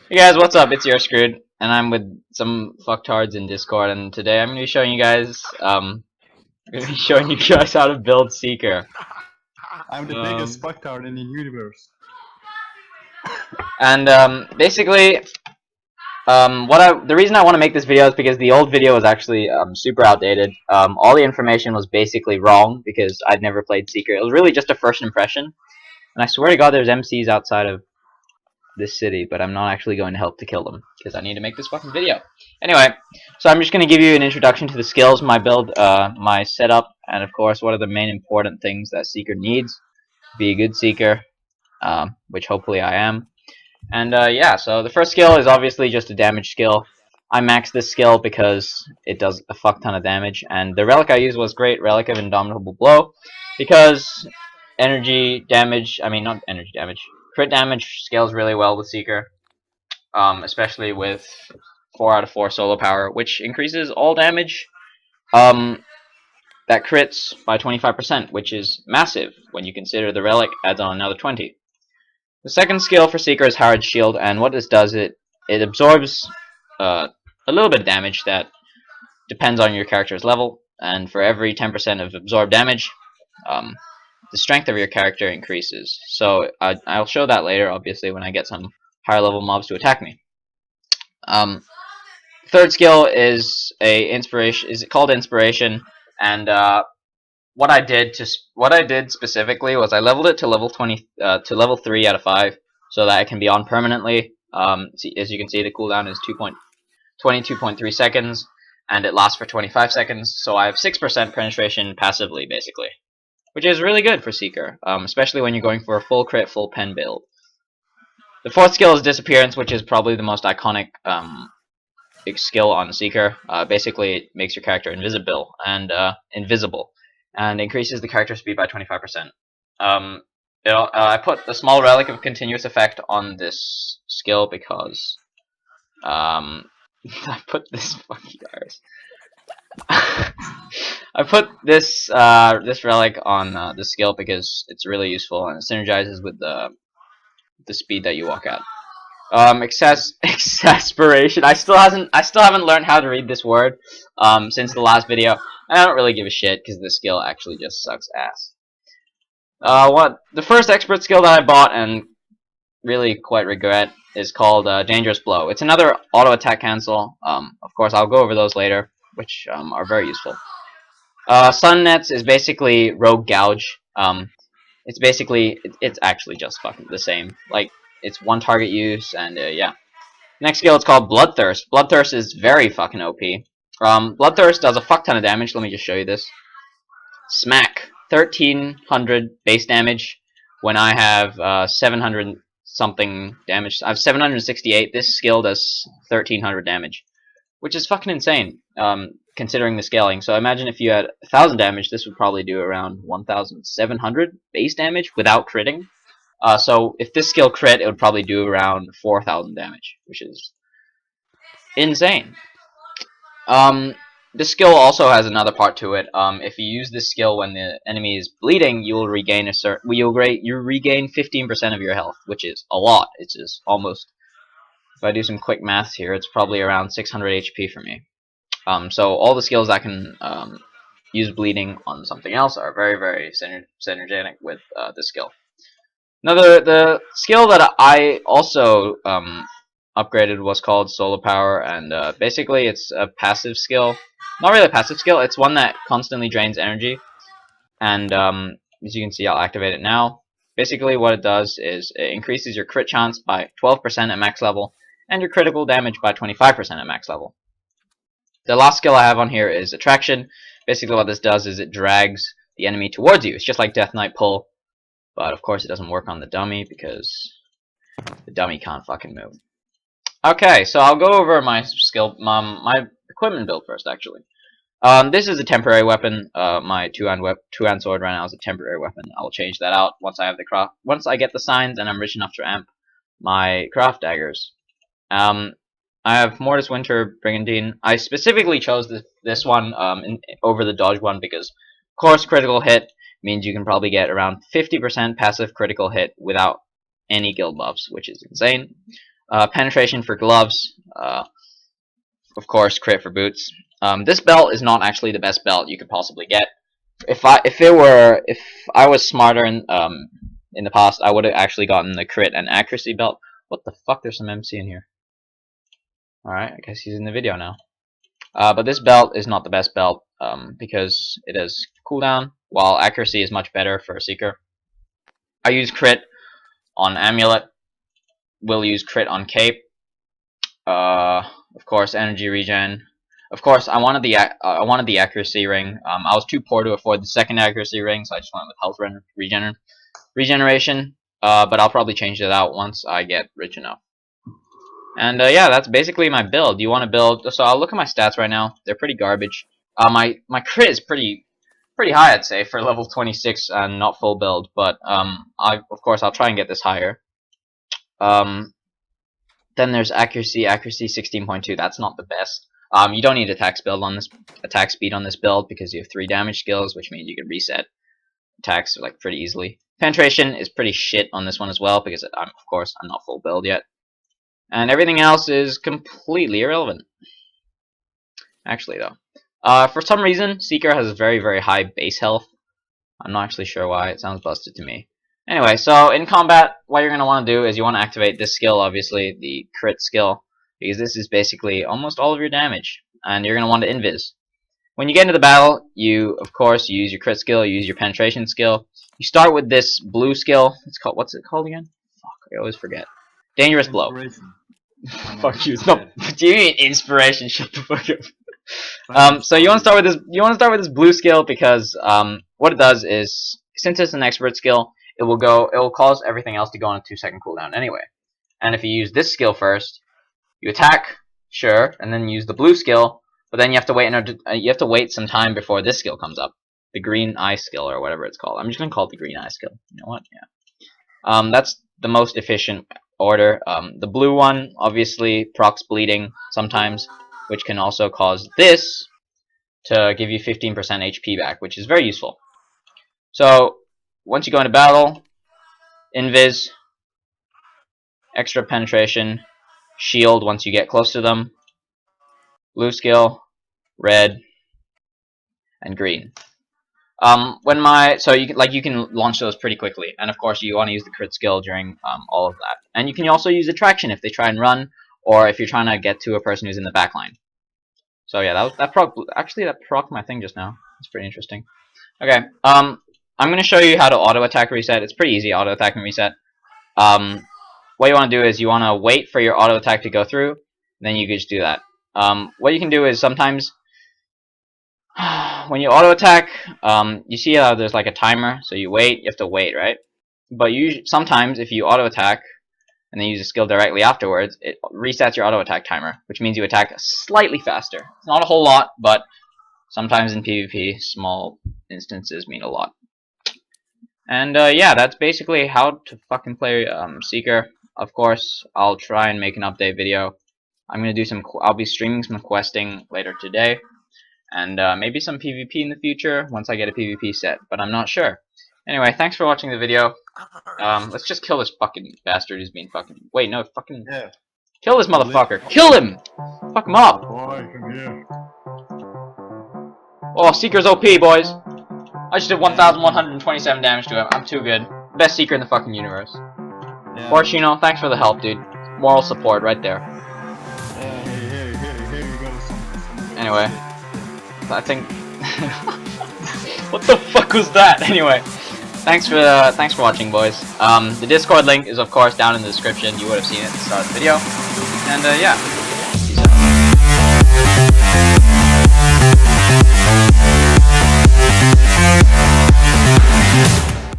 Hey guys, what's up? It's your Screwed, and I'm with some fucktards in Discord, and today I'm gonna be showing you guys, how to build Seeker. I'm the biggest Um, fucktard in the universe. and basically, the reason I want to make this video is because the old video was actually super outdated. All the information was basically wrong because I'd never played Seeker. It was really just a first impression, and I swear to God, there's MCs outside of this city, but I'm not actually going to help to kill them because I need to make this fucking video. Anyway, so I'm just going to give you an introduction to the skills, my build, my setup, and of course what are the main important things that Seeker needs to be a good Seeker, which hopefully I am. And yeah, so the first skill is obviously just a damage skill. I maxed this skill because it does a fuck ton of damage, and the relic I used was great, Relic of Indomitable Blow, because energy damage, I mean not energy damage, crit damage scales really well with Seeker, especially with 4 out of 4 solo power, which increases all damage um, that crits by 25%, which is massive when you consider the relic adds on another 20. The second skill for Seeker is Harrod's Shield, and what this does, it absorbs a little bit of damage that depends on your character's level, and for every 10% of absorbed damage, um, the strength of your character increases. So I'll show that later, obviously, when I get some higher level mobs to attack me. Third skill is a inspiration. Is called Inspiration, and what I did specifically was I leveled it to level 20 to level 3 out of 5, so that it can be on permanently. As you can see, the cooldown is 22.3 seconds, and it lasts for 25 seconds. So I have 6% penetration passively, basically, which is really good for Seeker, especially when you're going for a full crit, full pen build. The fourth skill is Disappearance, which is probably the most iconic skill on Seeker. Basically, it makes your character invisible and increases the character speed by 25%. I put a small relic of continuous effect on this skill because I put this fucking virus. I put this relic on this skill because it's really useful and it synergizes with the speed that you walk at. Exasperation. I still haven't learned how to read this word since the last video. And I don't really give a shit because the skill actually just sucks ass. What the first expert skill that I bought and really quite regret is called Dangerous Blow. It's another auto attack cancel. Of course, I'll go over those later, which are very useful. Sun Nets is basically Rogue Gouge. It's actually just fucking the same. Like, it's one target use, and yeah. Next skill is called Bloodthirst. Bloodthirst is very fucking OP. Bloodthirst does a fuck ton of damage. Let me just show you this. Smack. 1300 base damage when I have 700 something damage. I have 768. This skill does 1300 damage, which is fucking insane, considering the scaling. So imagine if you had 1000 damage, this would probably do around 1700 base damage without critting. So if this skill crit, it would probably do around 4000 damage, which is insane. This skill also has another part to it. If you use this skill when the enemy is bleeding, you will regain you regain 15% of your health, which is a lot. It's just almost, if I do some quick math here, it's probably around 600 HP for me. So all the skills that can use bleeding on something else are very, very synergetic with this skill. The skill that I also upgraded was called Solar Power, and basically it's a passive skill. Not really a passive skill, it's one that constantly drains energy, and as you can see, I'll activate it now. Basically what it does is it increases your crit chance by 12% at max level, and your critical damage by 25% at max level. The last skill I have on here is Attraction. Basically what this does is it drags the enemy towards you. It's just like Death Knight Pull, but of course it doesn't work on the dummy because the dummy can't fucking move. Okay, so I'll go over my my equipment build first, actually. This is a temporary weapon. My two-hand sword right now is a temporary weapon. I'll change that out once I have once I get the signs and I'm rich enough to amp my craft daggers. I have Mortis Winter Brigandine. I specifically chose this one over the dodge one because, of course, critical hit means you can probably get around 50% passive critical hit without any guild buffs, which is insane. penetration for gloves, of course, crit for boots. This belt is not actually the best belt you could possibly get. If I was smarter in the past, I would have actually gotten the crit and accuracy belt. What the fuck? There's some MC in here. All right, I guess he's in the video now. But this belt is not the best belt because it has cooldown, while accuracy is much better for a Seeker. I use crit on Amulet. Will use crit on Cape. Of course, energy regen. Of course, I wanted the accuracy ring. I was too poor to afford the second accuracy ring, so I just went with health regeneration. But I'll probably change that out once I get rich enough. And yeah, that's basically my build. You want to build? So I'll look at my stats right now. They're pretty garbage. My crit is pretty high, I'd say, for level 26 and not full build. But of course I'll try and get this higher. Then there's accuracy 16.2. That's not the best. You don't need attack speed on this build because you have 3 damage skills, which means you can reset attacks like pretty easily. Penetration is pretty shit on this one as well because of course I'm not full build yet. And everything else is completely irrelevant. Actually, though. For some reason, Seeker has very, very high base health. I'm not actually sure why. It sounds busted to me. Anyway, so in combat, what you're going to want to do is you want to activate this skill, obviously, the crit skill, because this is basically almost all of your damage. And you're going to want to invis. When you get into the battle, you, of course, you use your crit skill, you use your penetration skill. You start with this blue skill. What's it called again? Fuck, I always forget. Dangerous Blow. Fuck you. It's not. Do you mean inspiration? Shut the fuck up. So you want to start with this. You want to start with this blue skill because what it does is, since it's an expert skill, it will cause everything else to go on a 2-second cooldown anyway. And if you use this skill first, you attack, sure, and then use the blue skill, but then you have to wait some time before this skill comes up, the green eye skill or whatever it's called. I'm just gonna call it the green eye skill. You know what? Yeah. That's the most efficient order. The blue one obviously procs bleeding sometimes, which can also cause this to give you 15% HP back, which is very useful. So once you go into battle, invis, extra penetration, shield once you get close to them, blue skill, red, and green. So you can launch those pretty quickly, and of course you want to use the crit skill during all of that. And you can also use attraction if they try and run, or if you're trying to get to a person who's in the back line. So yeah, that proc my thing just now. It's pretty interesting. Okay, I'm gonna show you how to auto attack reset. It's pretty easy, auto attack and reset. What you want to do is you want to wait for your auto attack to go through, and then you can just do that. What you can do is sometimes when you auto attack, you see how there's like a timer, so you have to wait, right? But sometimes if you auto attack and then use a skill directly afterwards, it resets your auto attack timer, which means you attack slightly faster. It's not a whole lot, but sometimes in PvP, small instances mean a lot. And yeah, that's basically how to fucking play Seeker. Of course, I'll try and make an update video. I'll be streaming some questing later today. And maybe some PvP in the future once I get a PvP set, but I'm not sure. Anyway, thanks for watching the video. Let's just kill this fucking bastard who's being fucking... Wait, no, fucking... Yeah. Kill this motherfucker! Kill him! Fuck him up! Boy, come here. Oh, Seeker's OP, boys! I just did 1,127 damage to him. I'm too good. Best Seeker in the fucking universe. Yeah. Porcino, thanks for the help, dude. Moral support right there. Yeah, here you go. Anyway. I think... What the fuck was that? Anyway, thanks for watching, boys. The Discord link is of course down in the description. You would have seen it at the start of the video. And yeah.